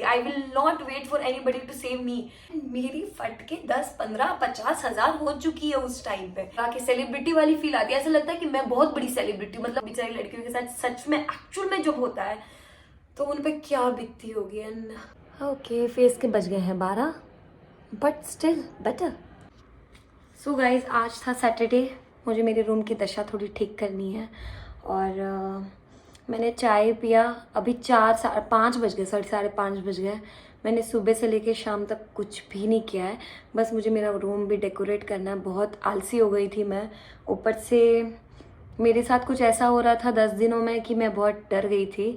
I will not wait for anybody to save me. मेरी फट के 10, 15, 50 हजार हो चुकी है उस टाइम पे। बाकी सेलिब्रिटी वाली फील आती है, ऐसा लगता है कि मैं बहुत बड़ी सेलिब्रिटी, मतलब बेचारी लड़कियों के साथ सच में एक्चुअल में जब होता है तो उन पे क्या बीतती होगी। एंड ओके, फेस के बज गए हैं 12, but still better. So guys, आज था सैटरडे, मुझे मेरे रूम की दशा थोड़ी ठीक करनी है और मैंने चाय पिया। अभी 4, 5 बज गए, 5:30 बज गए। मैंने सुबह से लेके शाम तक कुछ भी नहीं किया है, बस मुझे मेरा रूम भी डेकोरेट करना है। बहुत आलसी हो गई थी मैं, ऊपर से मेरे साथ कुछ ऐसा हो रहा था 10 दिनों में कि मैं बहुत डर गई थी।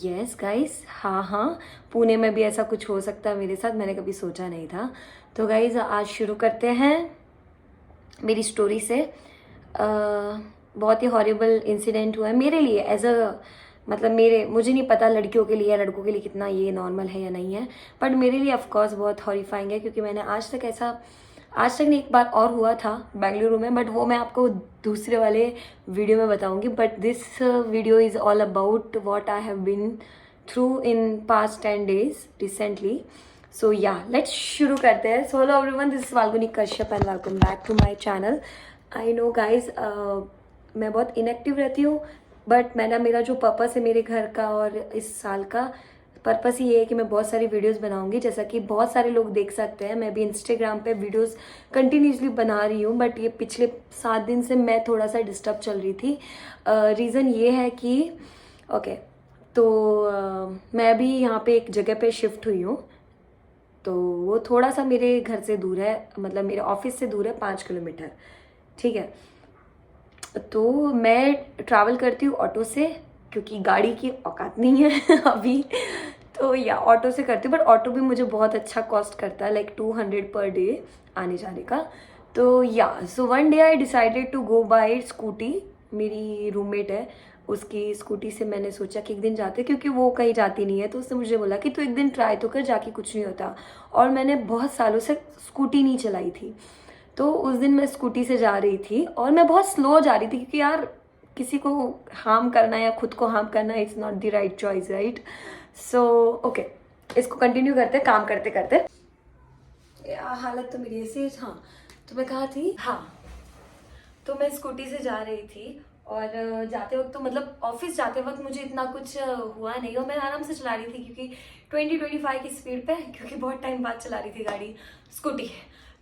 यस गाइस, हाँ, पुणे में भी ऐसा कुछ हो सकता है मेरे साथ, मैंने कभी सोचा नहीं था। तो गाइज, आज शुरू करते हैं मेरी स्टोरी से। बहुत ही हॉरिबल इंसिडेंट हुआ है मेरे लिए एज अ, मतलब मुझे नहीं पता लड़कियों के लिए या लड़कों के लिए कितना ये नॉर्मल है या नहीं है, बट मेरे लिए ऑफकोर्स बहुत हॉरिफाइंग है, क्योंकि मैंने आज तक नहीं, एक बार और हुआ था बेंगलुरु में, बट वो मैं आपको दूसरे वाले वीडियो में बताऊंगी। But this video is all about what I have been through in past 10 days recently. So yeah, let's शुरू करते हैं। So hello everyone, this is Falguni Kashyap and welcome back to my channel. I know guys, मैं बहुत inactive रहती हूँ, but मेरा जो purpose है मेरे घर का और इस साल का पर्पस ये है कि मैं बहुत सारी वीडियोस बनाऊंगी, जैसा कि बहुत सारे लोग देख सकते हैं। मैं भी इंस्टाग्राम पे वीडियोस कंटिन्यूसली बना रही हूँ, बट ये पिछले 7 दिन से मैं थोड़ा सा डिस्टर्ब चल रही थी। रीज़न ये है कि ओके, तो मैं भी यहाँ पे एक जगह पे शिफ्ट हुई हूँ, तो वो थोड़ा सा मेरे घर से दूर है, मतलब मेरे ऑफिस से दूर है 5 किलोमीटर, ठीक है। तो मैं ट्रैवल करती हूँ ऑटो से, क्योंकि गाड़ी की औकात नहीं है अभी। तो या ऑटो से करती हूँ, बट ऑटो भी मुझे बहुत अच्छा कॉस्ट करता है, लाइक 200 पर डे आने जाने का। तो या, so one day I decided to go by scooty. मेरी रूममेट है, उसकी स्कूटी से मैंने सोचा कि एक दिन जाते, क्योंकि वो कहीं जाती नहीं है, तो उसने मुझे बोला कि तू एक दिन ट्राई तो कर, जाके कुछ नहीं होता। और मैंने बहुत सालों से स्कूटी नहीं चलाई थी, तो उस दिन मैं स्कूटी से जा रही थी और मैं बहुत स्लो जा रही थी, क्योंकि यार किसी को हार्म करना या खुद को हार्म करना it's not the right choice, right. So okay, इसको कंटिन्यू करते काम करते करते। हालत तो मेरी ऐसी, हाँ, तो मैं कहाँ थी, हाँ, तो मैं स्कूटी से जा रही थी और जाते वक्त तो मतलब ऑफिस जाते वक्त मुझे इतना कुछ हुआ नहीं, और मैं आराम से चला रही थी, क्योंकि 20-25 की स्पीड पे, क्योंकि बहुत टाइम बाद चला रही थी गाड़ी, स्कूटी।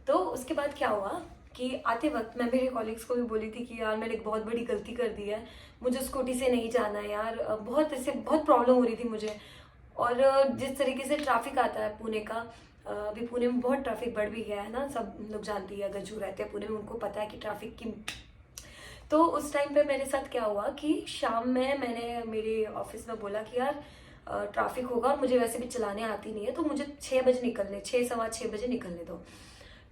तो उसके बाद क्या हुआ कि आते वक्त मैं मेरे कॉलीग्स को भी बोली थी कि यार मैंने एक बहुत बड़ी गलती कर दी है, मुझे स्कूटी से नहीं जाना है यार, बहुत प्रॉब्लम हो रही थी मुझे। और जिस तरीके से ट्रैफिक आता है पुणे का, अभी पुणे में बहुत ट्रैफिक बढ़ भी गया है ना, सब लोग जानती है, अगर जो रहते हैं पुणे में उनको पता है कि ट्रैफिक की। तो उस टाइम पे मेरे साथ क्या हुआ कि शाम में मैंने मेरे ऑफिस में बोला कि यार ट्रैफिक होगा और मुझे वैसे भी चलाने आती नहीं है, तो मुझे 6 बजे निकलने, 6, 6:15 बजे निकलने दो।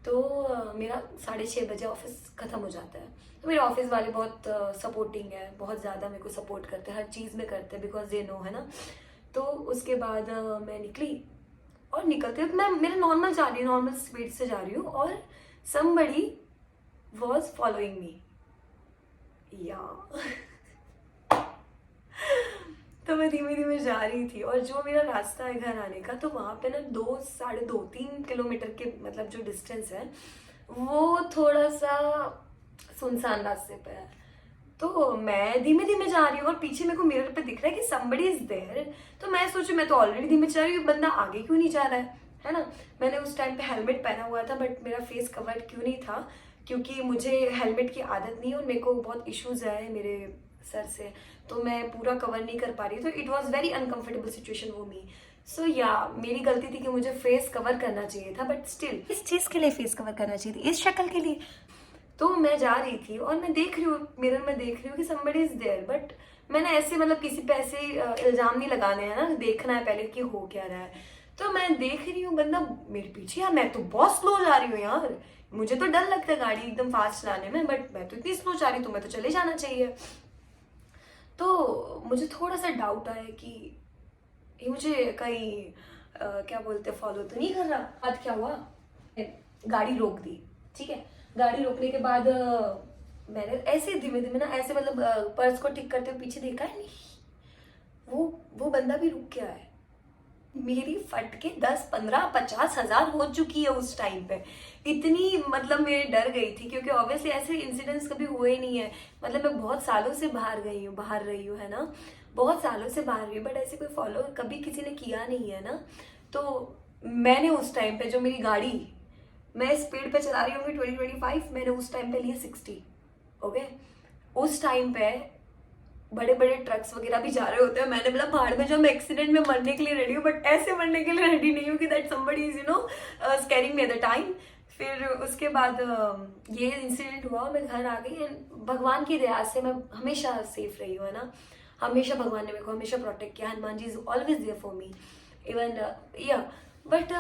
तो मेरा 6:30 बजे ऑफिस ख़त्म हो जाता है। तो मेरे ऑफिस वाले बहुत सपोर्टिंग है, बहुत ज़्यादा मेरे को सपोर्ट करते हैं, हर चीज़ में करते हैं, बिकॉज दे नो, है ना। तो उसके बाद मैं निकली, और निकलते वक्त मैं मेरा नॉर्मल जा रही हूँ, नॉर्मल स्पीड से जा रही हूँ, और समबडी वॉज फॉलोइंग मी, या तो मैं धीमे धीमे जा रही थी, और जो मेरा रास्ता है घर आने का, तो वहाँ पे ना 2, 2.5, 3 किलोमीटर के मतलब जो डिस्टेंस है वो थोड़ा सा सुनसान रास्ते पे है। तो मैं धीमे धीमे जा रही हूँ और पीछे मेरे को मिरर पे दिख रहा है कि somebody इज देयर। तो मैं सोचू मैं तो ऑलरेडी धीमे चल रही हूँ, बंदा आगे क्यों नहीं जा रहा है ना। मैंने उस टाइम पे हेलमेट पहना हुआ था, बट मेरा फेस कवर्ड क्यों नहीं था, क्योंकि मुझे हेलमेट की आदत नहीं है और मेरे को बहुत इश्यूज है मेरे सर से, तो मैं पूरा कवर नहीं कर पा रही, तो it was very uncomfortable situation for me. So yeah, मेरी गलती थी कि मुझे फेस कवर करना चाहिए था, बट स्टिल इस चीज के लिए फेस कवर करना चाहिए था, इस शक्ल के लिए। तो मैं जा रही थी और मैं देख रही हूँ, मिरर में देख रही हूँ कि somebody इज देयर, बट मैंने ऐसे मतलब किसी पे ऐसे इल्जाम नहीं लगाने हैं ना, देखना है पहले कि हो क्या रहा है। तो मैं देख रही हूँ बंदा मेरे पीछे, यार मैं तो बहुत स्लो जा रही हूँ यार, मुझे तो डर लगता है गाड़ी एकदम फास्ट चलाने में, बट मैं तो इतनी स्लो जा रही हूँ, तो मैं तो चले जाना चाहिए। तो मुझे थोड़ा सा डाउट आया कि ये मुझे कहीं क्या बोलते, फॉलो तो नहीं कर रहा। आज क्या हुआ, गाड़ी रोक दी, ठीक है। गाड़ी रोकने के बाद मैंने ऐसे धीमे धीमे ना, ऐसे मतलब पर्स को ठीक करते हुए पीछे देखा है, नहीं वो बंदा भी रुक गया है। मेरी फट के 10, 15, 50 हज़ार हो चुकी है उस टाइम पे। इतनी मतलब मैं डर गई थी क्योंकि ऑब्वियसली ऐसे इंसिडेंट्स कभी हुए नहीं है। मतलब मैं बहुत सालों से बाहर रही हूँ, है ना, बहुत सालों से बाहर रही हूँ, बट ऐसे कोई फॉलो कभी किसी ने किया नहीं है ना। तो मैंने उस टाइम पे जो मेरी गाड़ी, मैं स्पीड पे चला रही होंगी 20-25, मैंने उस टाइम पे लिए 60। ओके, उस टाइम पे बड़े बड़े ट्रक्स वगैरह भी जा रहे होते हैं, मैंने बोला भाड़ में, जो मैं एक्सीडेंट में मरने के लिए रेडी हूँ, बट ऐसे मरने के लिए रेडी नहीं हूँ कि that somebody is scaring me at the time. फिर उसके बाद ये इंसिडेंट हुआ, मैं घर आ गई एंड भगवान की दया से मैं हमेशा सेफ रही हूँ, है ना। हमेशा भगवान ने मेरे को हमेशा प्रोटेक्ट किया। Hanuman ji is always there for me even, yeah but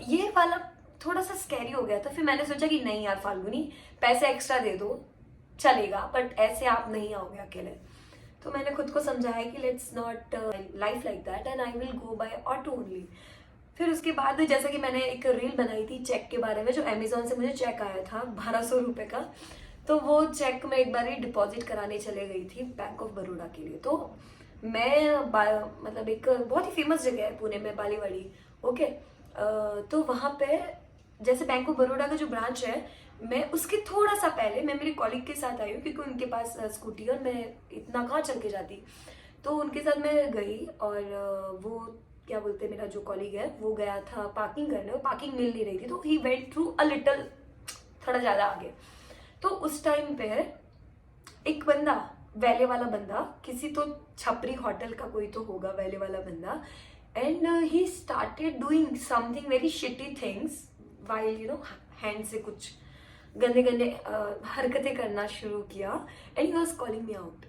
ये वाला थोड़ा सा स्कैरी हो गया था। फिर मैंने सोचा कि नहीं यार फाल्गुनी, पैसे एक्स्ट्रा दे दो चलेगा, बट ऐसे आप नहीं आओगे अकेले। तो मैंने खुद को समझाया कि let's not life like that and I will go by auto only. फिर उसके बाद जैसा कि मैंने एक रील बनाई थी चेक के बारे में, जो अमेजोन से मुझे चेक आया था 1200 रुपये का, तो वो चेक मैं एक बार ही डिपॉजिट कराने चले गई थी बैंक ऑफ बड़ौदा के लिए। तो मैं मतलब एक बहुत ही फेमस जगह है पुणे में, बालीवाड़ी। ओके, तो वहाँ पे जैसे बैंक ऑफ बड़ौदा का जो ब्रांच है, मैं उसके थोड़ा सा पहले मैं मेरे कॉलीग के साथ आई हूँ क्योंकि उनके पास स्कूटी, और मैं इतना कहाँ चल के जाती। तो उनके साथ मैं गई और वो क्या बोलते हैं, मेरा जो कॉलीग है वो गया था पार्किंग करने, और पार्किंग मिल नहीं रही थी, तो he went through a little, थोड़ा ज़्यादा आगे। तो उस टाइम पे एक बंदा, वैले वाला बंदा, किसी तो छपरी होटल का कोई तो होगा वैले वाला बंदा, and he started doing something very shitty things while hand से कुछ गंदे गंदे हरकतें करना शुरू किया and he was calling me out.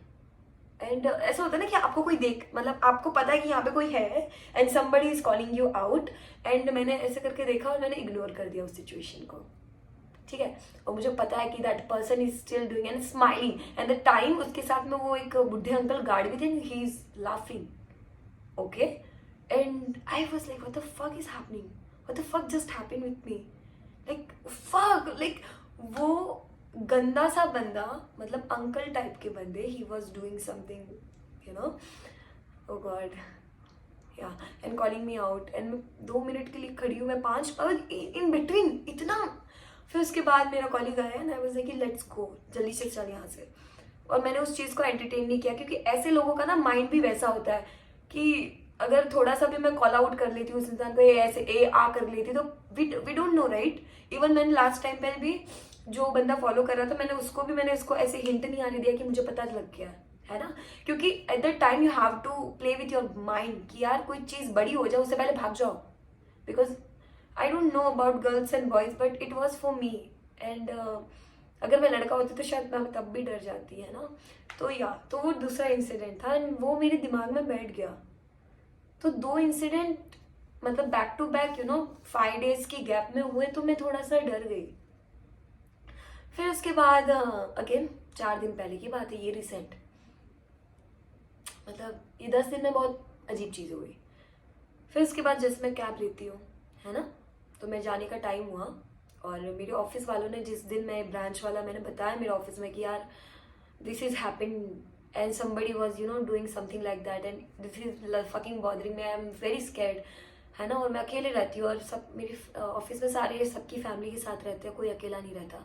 And ऐसा होता है ना कि आपको कोई देख, मतलब आपको पता है कि यहाँ पे कोई है and somebody is calling you out, and मैंने ऐसे करके देखा और मैंने इग्नोर कर दिया उस सिचुएशन को, ठीक है। और मुझे पता है कि that person is still doing and smiling, eight the time उसके साथ में वो एक बुढ़े अंकल गार्ड भी थे and he is laughing, okay. And I was like what the fuck is happening, what the fuck just happened with me, like fuck, like वो गंदा सा बंदा, मतलब अंकल टाइप के बंदे, he was doing something oh God, yeah and calling me out, and मैं 2 minute के लिए खड़ी हूँ, मैं 5 इन बिटवीन इतना। फिर उसके बाद मेरा कॉलिग आया and I was like let's go, जल्दी से चल यहाँ से। और मैंने उस चीज़ को एंटरटेन नहीं किया क्योंकि ऐसे लोगों का ना माइंड भी वैसा होता है कि अगर थोड़ा सा भी मैं कॉल आउट कर लेती हूँ उस इंसान को, ऐसे आ कर लेती, तो we don't know right. Even मैंने लास्ट टाइम पर भी जो बंदा फॉलो कर रहा था, मैंने उसको ऐसे हिंट नहीं आने दिया कि मुझे पता लग गया है ना, क्योंकि at the time you have to play with your mind कि यार कोई चीज़ बड़ी हो जाए उससे पहले भाग जाओ, because I don't know about girls and boys but it was for me. And अगर मैं लड़का होती तो शायद मैं तब भी डर जाती, है ना। तो वो दूसरा इंसिडेंट था एंड वो मेरे दिमाग में बैठ गया। तो 2 इंसिडेंट मतलब बैक टू बैक 5 डेज की गैप में हुए, तो मैं थोड़ा सा डर गई। फिर उसके बाद अगेन 4 दिन पहले की बात है, ये रिसेंट, मतलब ये 10 दिन में बहुत अजीब चीज़ हुई। फिर उसके बाद जैसे मैं कैब लेती हूँ, है ना, तो मैं जाने का टाइम हुआ और मेरे ऑफिस वालों ने, जिस दिन मैं ब्रांच वाला मैंने बताया मेरे ऑफिस में कि यार this is happened and somebody was doing something like that and this is fucking bothering me, I am very scared, है ना। और मैं अकेले रहती हूँ और सब मेरे ऑफिस में सारे सबकी फैमिली के साथ रहते हैं, कोई अकेला नहीं रहता।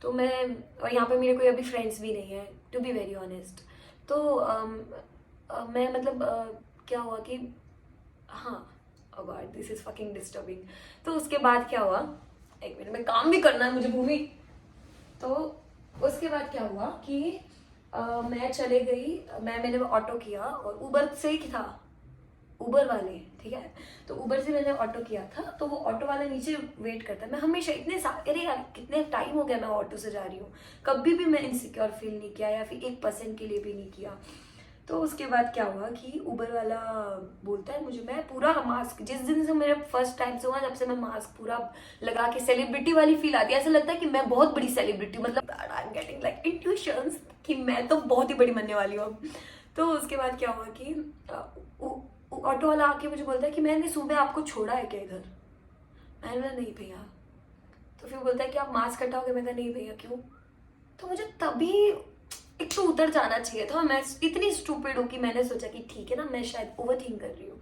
तो मैं, और यहाँ पे मेरे कोई अभी फ्रेंड्स भी नहीं है टू बी वेरी ऑनेस्ट। तो मैं मतलब क्या हुआ कि हाँ, oh God, this is fucking disturbing। तो उसके बाद क्या हुआ, एक मिनट में काम भी करना है मुझे भूमि। तो उसके बाद क्या हुआ कि मैं चले गई, मैंने ऑटो किया और उबर से ही था, उबर वाले, ठीक है। तो उबर से मैंने ऑटो किया था, तो वो ऑटो वाला नीचे वेट करता है। मैं हमेशा अरे यार कितने टाइम हो गया मैं ऑटो से जा रही हूँ, कभी भी मैं इनसिक्योर फील नहीं किया या फिर 1% के लिए भी नहीं किया। तो उसके बाद क्या हुआ कि उबर वाला बोलता है मुझे, मैं पूरा मास्क, जिस दिन से मेरा फर्स्ट टाइम से हुआ जब से मैं मास्क पूरा लगा के, सेलिब्रिटी वाली फील आती है, ऐसा लगता है कि मैं बहुत बड़ी सेलिब्रिटी, मतलब I am getting like intuitions कि मैं तो बहुत ही बड़ी बनने वाली हूँ अब। तो उसके बाद क्या हुआ कि ऑटो वाला आके मुझे बोलता है कि मैंने सुबह आपको छोड़ा है क्या इधर। मैंने बोला नहीं भैया। तो फिर बोलता है कि आप मास्क हटाओगे। मैं कहा नहीं भैया क्यों। तो मुझे तभी एक तो उतर जाना चाहिए था, मैं इतनी स्टूपिड हूँ कि मैंने सोचा कि ठीक है ना, मैं शायद ओवर थिंक कर रही हूँ।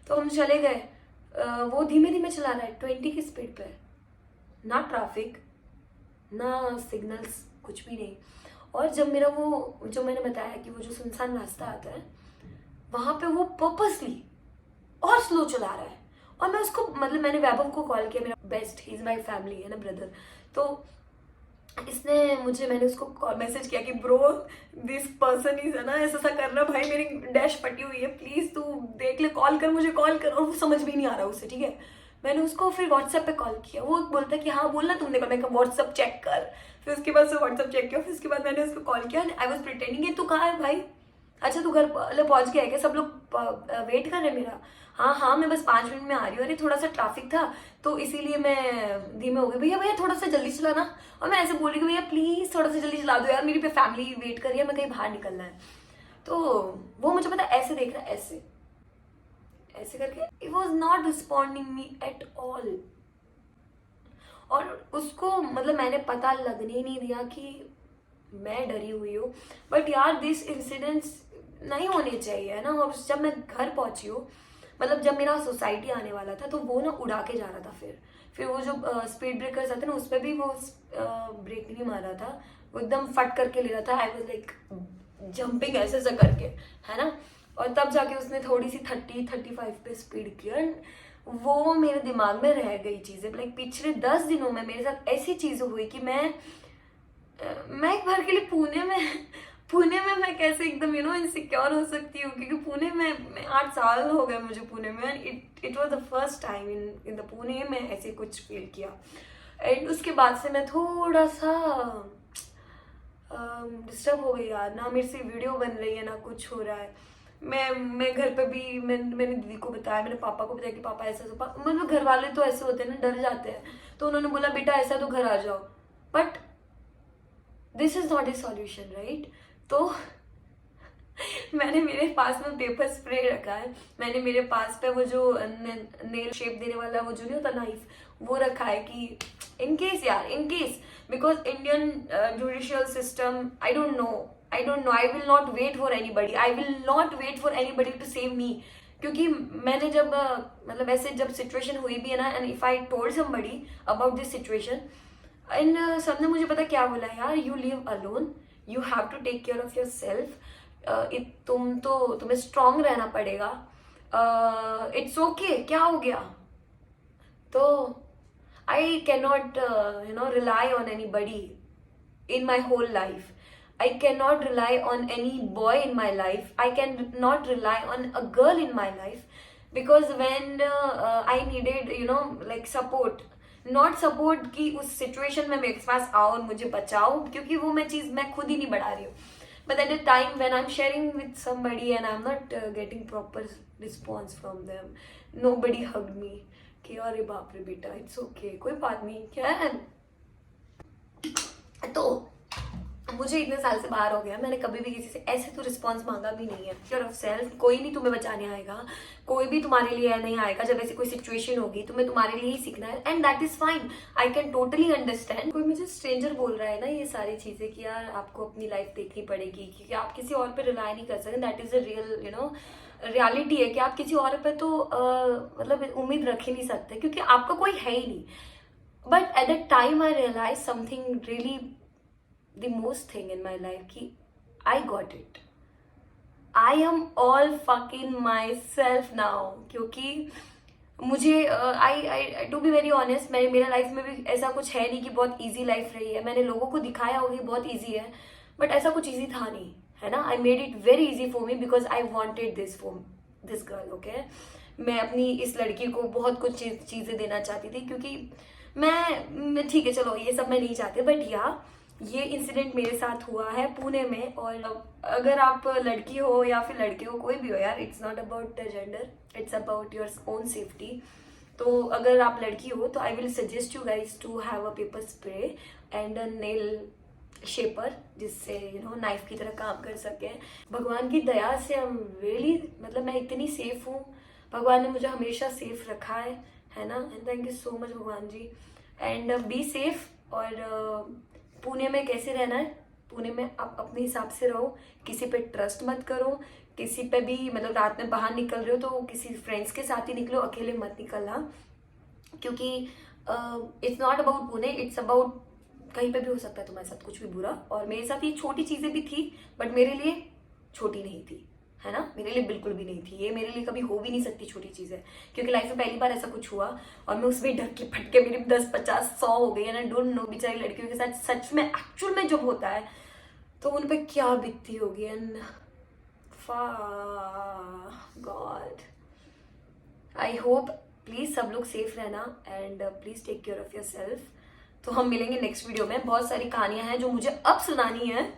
तो हम चले गए। वो धीमे धीमे चला रहा है 20 की स्पीड पे, ना ट्रैफिक ना सिग्नल्स, कुछ भी नहीं। और जब मेरा वो जो मैंने बताया कि वो जो सुनसान रास्ता आता है वहां पे वो पर्पसली और स्लो चला रहा है। और मैं उसको मतलब मैंने वैभव को कॉल किया, मेरा best, he is my family है ना, ब्रदर। तो इसने मुझे, मैंने उसको मैसेज किया कि ब्रो दिस पर्सन इज है ना, ऐसा ऐसा करना भाई, मेरी डैश फटी हुई है, प्लीज तू देख ले, कॉल कर, मुझे कॉल कर। और वो समझ भी नहीं आ रहा उसे, ठीक है। मैंने उसको फिर व्हाट्सएप पे कॉल किया, वो बोलता है कि हाँ बोलना तुमने कहा। मैं व्हाट्सएप चेक कर। फिर उसके बाद से व्हाट्सएप चेक किया, फिर उसके बाद मैंने उसको कॉल किया। आई वॉज प्रिटेंडिंग, तू कहाँ है भाई, अच्छा तू घर पहुंच गया है क्या, सब लोग वेट कर रहे हैं मेरा। हाँ हाँ मैं बस 5 मिनट में आ रही हूँ, अरे थोड़ा सा ट्रैफिक था तो इसीलिए मैं धीमे हो गई। भैया भैया थोड़ा सा जल्दी चलाना। और मैं ऐसे बोल रही हूँ भैया प्लीज थोड़ा सा जल्दी चला दो यार, मेरी फैमिली वेट कर रही है, मैं कहीं बाहर निकलना है। तो वो मुझे पता ऐसे देख रहा है, ऐसे ऐसे करके, it was not responding me at all. और उसको मतलब मैंने पता लगने ही नहीं दिया कि मैं डरी हुई हूँ। बट यार दिस इंसिडेंट्स नहीं होने चाहिए है ना। और जब मैं घर पहुंची हूँ, मतलब जब मेरा सोसाइटी आने वाला था तो वो ना उड़ा के जा रहा था। फिर वो जो स्पीड ब्रेकर्स आते ना उसमें भी वो ब्रेक नहीं मार रहा था, वो एकदम फट करके ले रहा था। आई वाज लाइक जंपिंग ऐसे ऐसा करके, है ना। और तब जाके उसने थोड़ी सी 30-35 पे स्पीड किया। वो मेरे दिमाग में रह गई चीजें। लाइक पिछले 10 दिनों में मेरे साथ ऐसी चीजें हुई कि मैं एक बार के लिए पुणे में मैं कैसे एकदम इनसिक्योर हो सकती हूँ, क्योंकि पुणे में मैं 8 साल हो गए मुझे पुणे में। It was the first time in the Pune में ऐसे कुछ फील किया। एंड उसके बाद से मैं थोड़ा सा डिस्टर्ब हो गई यार, ना मेरे से वीडियो बन रही है ना कुछ हो रहा है। मैं घर पे भी मैंने दीदी को बताया, मैंने पापा को बताया कि पापा ऐसा मतलब घर वाले तो ऐसे होते हैं ना, डर जाते हैं। तो उन्होंने बोला बेटा ऐसा तो घर आ जाओ, but this is not a solution right. तो मैंने मेरे पास में पेपर स्प्रे रखा है, मैंने मेरे पास पे वो जो नेल शेप देने वाला वो जो नहीं होता नाइफ, वो रखा है कि इन केस यार, in case, because Indian judicial system, I don't know, I will not wait for anybody, I will not wait for anybody to save me. क्योंकि मैंने जब मतलब ऐसे जब सिचुएशन हुई भी है ना, and if I told somebody about this situation, and सबने मुझे पता क्या बोला, यार you live alone, you have to take care of yourself, तुम्हें स्ट्रांग रहना पड़ेगा, इट्स ओके, क्या हो गया। तो I can not rely on anybody in my whole life. I cannot rely on any boy in my life. I cannot rely on a girl in my life, because when I needed like support, not support कि उस situation में मेरे पास आओ और मुझे बचाओ, क्योंकि वो मैं खुद ही नहीं बढ़ा रही हूँ। But at the time when I'm sharing with somebody and I'm not getting proper response from them, nobody hugged me कि अरे बाप रे बेटा it's okay, कोई बात नहीं, क्या है। तो मुझे इतने साल से बाहर हो गया, मैंने कभी भी किसी से ऐसे तो रिस्पॉन्स मांगा भी नहीं है। केयर ऑफ सेल्फ, कोई नहीं तुम्हें बचाने आएगा, कोई भी तुम्हारे लिए नहीं आएगा। जब ऐसी कोई सिचुएशन होगी तुम्हें तुम्हारे लिए ही सीखना है, and that is fine, I can totally understand. कोई मुझे स्ट्रेंजर बोल रहा है ना ये सारी चीजें कि यार आपको अपनी लाइफ देखनी पड़ेगी, क्योंकि आप किसी और पे रिलाई नहीं कर सकते। That is a real reality है कि आप किसी और पे तो मतलब उम्मीद रख ही नहीं सकते, क्योंकि आपका कोई है ही नहीं। But at that time I realize something really the most thing in my life कि I got it, I am all fucking myself now। क्योंकि मुझे I to be very honest, मेरा लाइफ में भी ऐसा कुछ है नहीं कि बहुत easy लाइफ रही है। मैंने लोगों को दिखाया होगा बहुत easy है, बट ऐसा कुछ easy था नहीं, है ना। I made it very easy for me because I wanted this for this girl, okay। मैं अपनी इस लड़की को बहुत कुछ चीज़ें देना चाहती थी, क्योंकि मैं ठीक है चलो ये सब मैं नहीं चाहती, बट या ये इंसिडेंट मेरे साथ हुआ है पुणे में। और अगर आप लड़की हो या फिर लड़के हो, कोई भी हो यार, it's not about the gender, it's about your own safety. तो अगर आप लड़की हो तो I will suggest you guys to have a pepper spray and a nail shaper, जिससे नाइफ की तरह काम कर सके। भगवान की दया से हम रियली मतलब मैं इतनी सेफ हूँ, भगवान ने मुझे हमेशा सेफ रखा है ना। And thank you so much भगवान जी। And be safe. और पुणे में कैसे रहना है, पुणे में आप अपने हिसाब से रहो, किसी पे ट्रस्ट मत करो, किसी पे भी मतलब रात में बाहर निकल रहे हो तो किसी फ्रेंड्स के साथ ही निकलो, अकेले मत निकलना, क्योंकि it's not about Pune, it's about कहीं पे भी हो सकता है तुम्हारे साथ कुछ भी बुरा। और मेरे साथ ये छोटी चीजें भी थी बट मेरे लिए छोटी नहीं थी, है ना, मेरे लिए बिल्कुल भी नहीं थी, ये मेरे लिए कभी हो भी नहीं सकती छोटी चीजें, क्योंकि लाइफ में पहली बार ऐसा कुछ हुआ और मैं उसमें ढक के फटके मेरी 10-50-100 हो गई। एंड आई डोंट नो बेचारी लड़कियों के साथ सच में एक्चुअल में जब होता है तो उन पे क्या बीतती होगी। And god, I hope please सब लोग सेफ रहना and please take care of yourself. तो हम मिलेंगे नेक्स्ट वीडियो में। बहुत सारी कहानियां हैं जो मुझे अब सुनानी है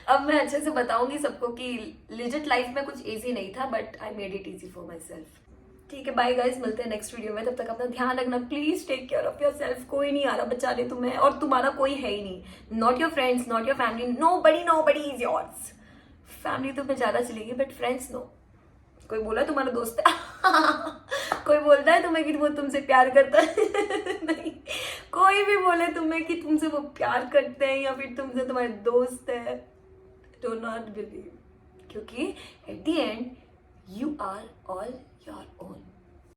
अब मैं अच्छे से बताऊंगी सबको कि लिजिट लाइफ में कुछ इजी नहीं था but I made it easy for my self. ठीक है, बाय गाइज, मिलते हैं नेक्स्ट वीडियो में। तब तक अपना ध्यान रखना, please take care of yourself. कोई नहीं आ रहा बचाने तुम्हें और तुम्हारा कोई है ही नहीं, not your friends, not your family, nobody is yours. Family तुम्हें ज्यादा चलेगी बट फ्रेंड्स नो। कोई बोला तुम्हारा दोस्त है कोई बोलता है तुम्हें कि वो तुमसे प्यार करता है नहीं, कोई भी बोले तुम्हें कि तुमसे वो प्यार करते हैं या फिर तुमसे तुम्हारे दोस्त है, डू नॉट बिलीव, क्योंकि at the end you are all your own.